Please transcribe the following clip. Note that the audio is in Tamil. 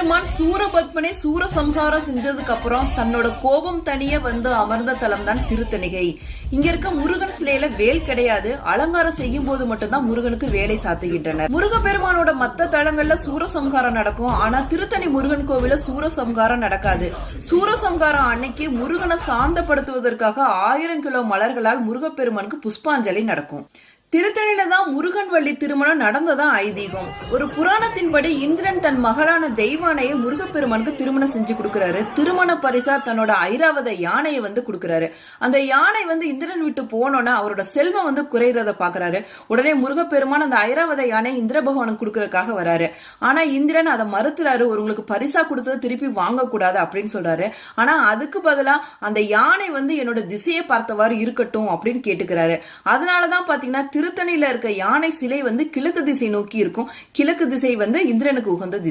முருகப்பெருமான் சூரபத்மனை சூரசம்ஹாரம் செஞ்சதுக்கு அப்புறம் தன்னோட கோபம் தனிய வந்து அமர்ந்த தலம் தான் திருத்தணிகை. இங்க இருக்க முருகன் சிலையில வேல் கிடையாது. அலங்காரம் செய்யும் போது மட்டும்தான் முருகனுக்கு வேலை சாத்துகின்றனர். முருகப்பெருமானோட மத்த தலங்கள்ல சூரசம்ஹாரம் நடக்கும். ஆனா திருத்தணி முருகன் கோவில சூரசம்ஹாரம் நடக்காது. சூரசம்ஹாரம் அன்னைக்கு முருகனை சாந்தப்படுத்துவதற்காக 1000 கிலோ மலர்களால் முருகப்பெருமானுக்கு புஷ்பாஞ்சலி நடக்கும். திருத்தணியில தான் முருகன் வள்ளி திருமணம் நடந்ததா ஐதீகம். ஒரு புராணத்தின்படி இந்திரன் தன் மகளான தெய்வானையை முருகப்பெருமானுக்கு திருமணம் செஞ்சு கொடுக்கிறாரு. திருமண பரிசா தன்னோட ஐராவத யானையை வந்து கொடுக்கிறாரு. அந்த யானை வந்து இந்திரன் விட்டு போனோன்னா அவரோட செல்வம் வந்து குறைறத பாக்குறாரு. உடனே முருகப்பெருமான் அந்த ஐராவத யானை இந்திர பகவானுக்கு கொடுக்கறதுக்காக வராரு. ஆனா இந்திரன் அதை மறுத்துறாரு. உங்களுக்கு பரிசா கொடுத்ததை திருப்பி வாங்க கூடாது அப்படின்னு சொல்றாரு. ஆனா அதுக்கு பதிலா அந்த யானை வந்து என்னோட திசையை பார்த்தவாறு இருக்கட்டும் அப்படின்னு கேட்டுக்கிறாரு. அதனாலதான் பாத்தீங்கன்னா திருத்தணியில இருக்க யானை சிலை வந்து கிழக்கு திசை நோக்கி இருக்கும். கிழக்கு திசை வந்து இந்திரனுக்கு உகந்த திசை.